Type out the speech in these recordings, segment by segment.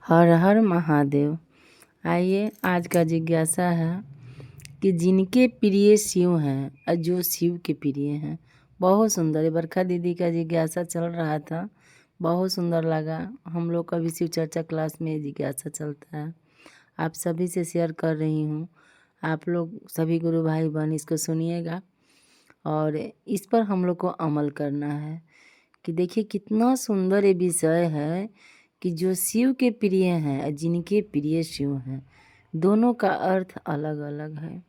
हर हर महादेव। आइए, आज का जिज्ञासा है कि जिनके प्रिय शिव हैं और जो शिव के प्रिय हैं। बहुत सुंदर है। बरखा दीदी का जिज्ञासा चल रहा था, बहुत सुंदर लगा। हम लोग का भी शिव चर्चा क्लास में जिज्ञासा चलता है। आप सभी से शेयर कर रही हूँ। आप लोग सभी गुरु भाई बहन इसको सुनिएगा और इस पर हम लोग को अमल करना है कि देखिए कितना सुंदर ये विषय है कि जो शिव के प्रिय हैं और जिनके प्रिय शिव हैं, दोनों का अर्थ अलग अलग है।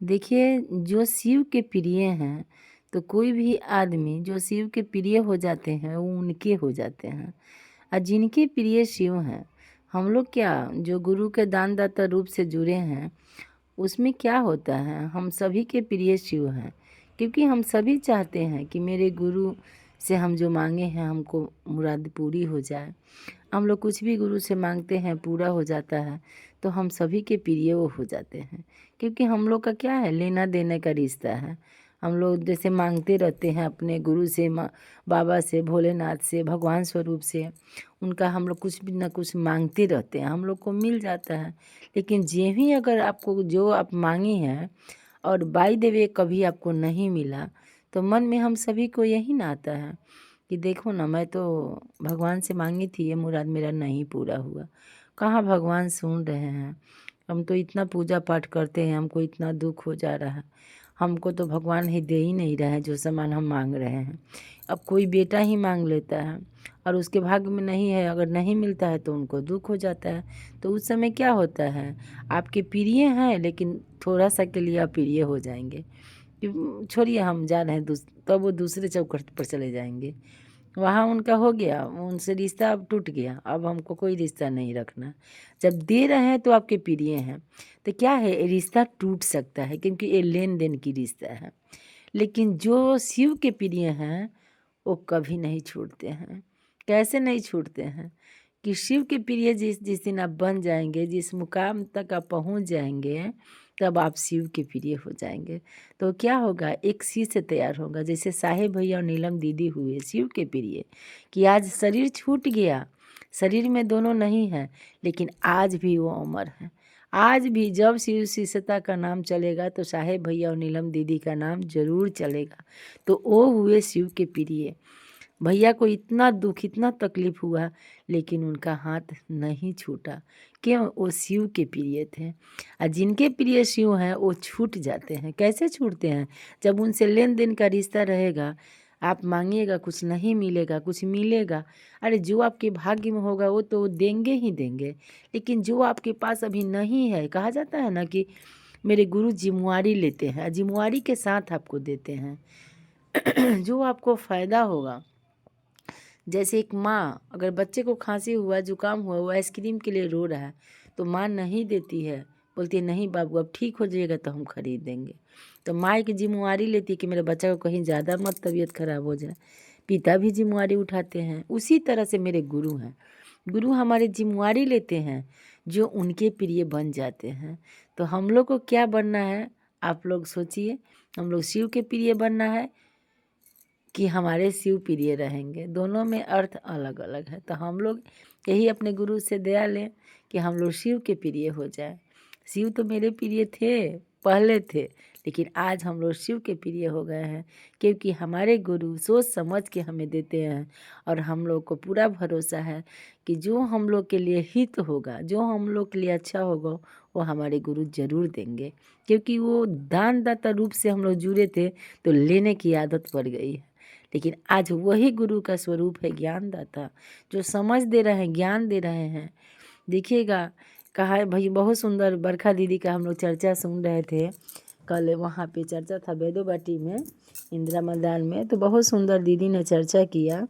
देखिए, जो शिव के प्रिय हैं तो कोई भी आदमी जो शिव के प्रिय हो जाते हैं वो उनके हो जाते हैं। और जिनके प्रिय शिव हैं, हम लोग क्या जो गुरु के दानदाता रूप से जुड़े हैं उसमें क्या होता है, हम सभी के प्रिय शिव हैं। क्योंकि हम सभी चाहते हैं कि मेरे गुरु से हम जो मांगे हैं हमको मुराद पूरी हो जाए। हम लोग कुछ भी गुरु से मांगते हैं पूरा हो जाता है, तो हम सभी के प्रिय वो हो जाते हैं। क्योंकि हम लोग का क्या है, लेना देने का रिश्ता है। हम लोग जैसे मांगते रहते हैं अपने गुरु से, बाबा से, भोलेनाथ से, भगवान स्वरूप से, उनका हम लोग कुछ भी ना कुछ मांगते रहते हैं, हम लोग को मिल जाता है। लेकिन जे भी अगर आपको जो आप मांगी हैं और बाई द वे कभी आपको नहीं मिला, तो मन में हम सभी को यही ना आता है कि देखो ना, मैं तो भगवान से मांगी थी, ये मुराद मेरा नहीं पूरा हुआ। कहाँ भगवान सुन रहे हैं। हम तो इतना पूजा पाठ करते हैं, हमको इतना दुख हो जा रहा है, हमको तो भगवान ही दे ही नहीं रहे हैं जो सामान हम मांग रहे हैं। अब कोई बेटा ही मांग लेता है और उसके भाग्य में नहीं है, अगर नहीं मिलता है तो उनको दुख हो जाता है। तो उस समय क्या होता है, आपके प्रिय हैं लेकिन थोड़ा सा के लिए अप्रिय हो जाएंगे कि छोड़िए हम जा रहे हैं तब वो दूसरे चौखट पर चले जाएंगे। वहाँ उनका हो गया, उनसे रिश्ता अब टूट गया, अब हमको कोई रिश्ता नहीं रखना। जब दे रहे हैं तो आपके प्रिय हैं, तो क्या है, ये रिश्ता टूट सकता है क्योंकि ये लेन देन की रिश्ता है। लेकिन जो शिव के प्रिय हैं वो कभी नहीं छूटते हैं। कैसे नहीं छूटते हैं कि शिव के प्रिय जिस जिस दिन आप बन जाएंगे, जिस मुकाम तक आप पहुंच जाएंगे, तब आप शिव के प्रिय हो जाएंगे। तो क्या होगा, एक शिष्य तैयार होगा। जैसे साहेब भैया और नीलम दीदी हुए शिव के प्रिय कि आज शरीर छूट गया, शरीर में दोनों नहीं है, लेकिन आज भी वो अमर है। आज भी जब शिव शिष्यता का नाम चलेगा तो साहेब भैया और नीलम दीदी का नाम जरूर चलेगा। तो वो हुए शिव के प्रिय। भैया को इतना दुख, इतना तकलीफ हुआ, लेकिन उनका हाथ नहीं छूटा। क्यों? वो शिव के प्रिय थे। और जिनके प्रिय शिव हैं वो छूट जाते हैं। कैसे छूटते हैं? जब उनसे लेन देन का रिश्ता रहेगा, आप मांगिएगा कुछ नहीं मिलेगा, कुछ मिलेगा। अरे जो आपके भाग्य में होगा वो तो देंगे ही देंगे। लेकिन जो आपके पास अभी नहीं है, कहा जाता है ना कि मेरे गुरु जिम्मेवारी लेते हैं, जिम्मेवारी के साथ आपको देते हैं जो आपको फ़ायदा होगा। जैसे एक माँ, अगर बच्चे को खांसी हुआ, जुकाम हुआ, वो आइसक्रीम के लिए रो रहा है, तो माँ नहीं देती है, बोलती है नहीं बाबू अब ठीक हो जाएगा तो हम खरीद देंगे। तो माँ की जिम्मेवारी लेती है कि मेरे बच्चा को कहीं ज़्यादा मत तबीयत खराब हो जाए। पिता भी जिम्मेवारी उठाते हैं। उसी तरह से मेरे गुरु हैं, गुरु हमारी जिम्मेवारी लेते हैं, जो उनके प्रिय बन जाते हैं। तो हम लोग को क्या बनना है, आप लोग सोचिए। हम लोग शिव के प्रिय बनना है कि हमारे शिव प्रिय रहेंगे। दोनों में अर्थ अलग अलग है। तो हम लोग यही अपने गुरु से दया लें कि हम लोग शिव के प्रिय हो जाए। शिव तो मेरे प्रिय थे, पहले थे, लेकिन आज हम लोग शिव के प्रिय हो गए हैं क्योंकि हमारे गुरु सोच समझ के हमें देते हैं। और हम लोग को पूरा भरोसा है कि जो हम लोग के लिए हित होगा, जो हम लोग के लिए अच्छा होगा, वो हमारे गुरु जरूर देंगे। क्योंकि वो दानदाता रूप से हम लोग जुड़े थे तो लेने की आदत पड़ गई है। लेकिन आज वही गुरु का स्वरूप है ज्ञानदाता, जो समझ दे रहे हैं, ज्ञान दे रहे हैं। देखिएगा, कहा है भाई, बहुत सुंदर बरखा दीदी का हम लोग चर्चा सुन रहे थे। कल वहाँ पे चर्चा था बेदोबाटी में, इंदिरा मैदान में। तो बहुत सुंदर दीदी ने चर्चा किया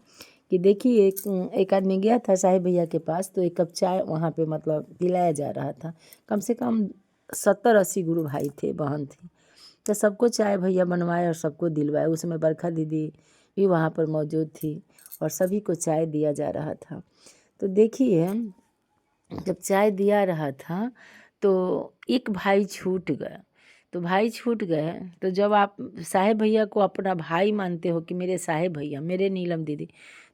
कि देखिए एक आदमी गया था साहिब भैया के पास, तो एक कप चाय वहाँ पे मतलब पिलाया जा रहा था। कम से कम 70-80 गुरु भाई थे, बहन थी। तो सबको चाय भैया बनवाए और सबको दिलवाए। उस समय बरखा दीदी भी वहाँ पर मौजूद थी और सभी को चाय दिया जा रहा था। तो देखिए, जब चाय दिया रहा था तो एक भाई छूट गया। तो भाई छूट गए। तो जब आप साहेब भैया को अपना भाई मानते हो कि मेरे साहेब भैया, मेरे नीलम दीदी,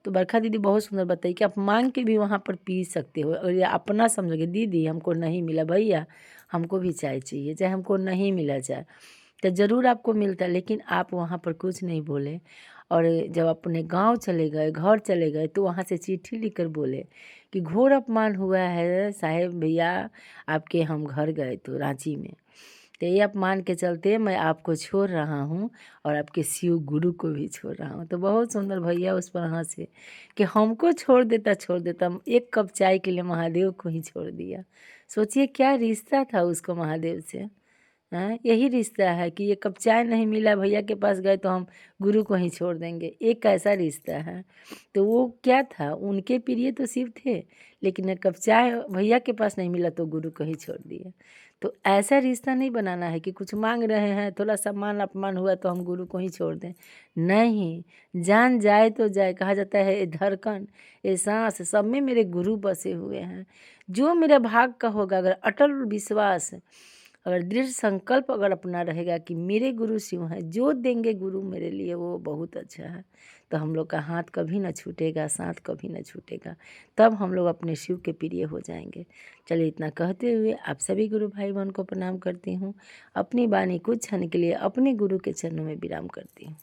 तो बरखा दीदी बहुत सुंदर बताई कि आप मांग के भी वहाँ पर पी सकते हो। और ये अपना समझोगे, दीदी हमको नहीं मिला, भैया हमको भी चाय चाहिए, चाहे हमको नहीं मिला चाय, तो ज़रूर आपको मिलता, लेकिन आप वहाँ पर कुछ नहीं बोले। और जब अपने गांव चले गए, घर चले गए, तो वहाँ से चिट्ठी लिखकर बोले कि घोर अपमान हुआ है साहेब भैया आपके, हम घर गए तो रांची में, तो ये अपमान के चलते मैं आपको छोड़ रहा हूँ और आपके शिव गुरु को भी छोड़ रहा हूँ। तो बहुत सुंदर भैया उस पर हंसे कि हमको छोड़ देता, एक कप चाय के लिए महादेव को ही छोड़ दिया। सोचिए क्या रिश्ता था उसको महादेव से। हाँ, यही रिश्ता है कि ये कप चाय नहीं मिला, भैया के पास गए तो हम गुरु को ही छोड़ देंगे, एक कैसा रिश्ता है। तो वो क्या था, उनके प्रिय तो शिव थे, लेकिन एक कप चाय भैया के पास नहीं मिला तो गुरु को ही छोड़ दिया। तो ऐसा रिश्ता नहीं बनाना है कि कुछ मांग रहे हैं, थोड़ा सा मान अपमान हुआ तो हम गुरु को ही छोड़ दें। नहीं, जान जाए तो जाए, कहा जाता है ये धड़कन, ये सांस, सब में मेरे गुरु बसे हुए हैं। जो मेरे भाग का होगा, अगर अटल विश्वास, अगर दृढ़ संकल्प अगर अपना रहेगा कि मेरे गुरु शिव हैं, जो देंगे गुरु मेरे लिए वो बहुत अच्छा है, तो हम लोग का हाथ कभी ना छूटेगा, साथ कभी ना छूटेगा, तब हम लोग अपने शिव के प्रिय हो जाएंगे। चलिए इतना कहते हुए आप सभी गुरु भाई बहन को प्रणाम करती हूँ। अपनी वाणी कुछ क्षण के लिए अपने गुरु के चरणों में विराम करती हूँ।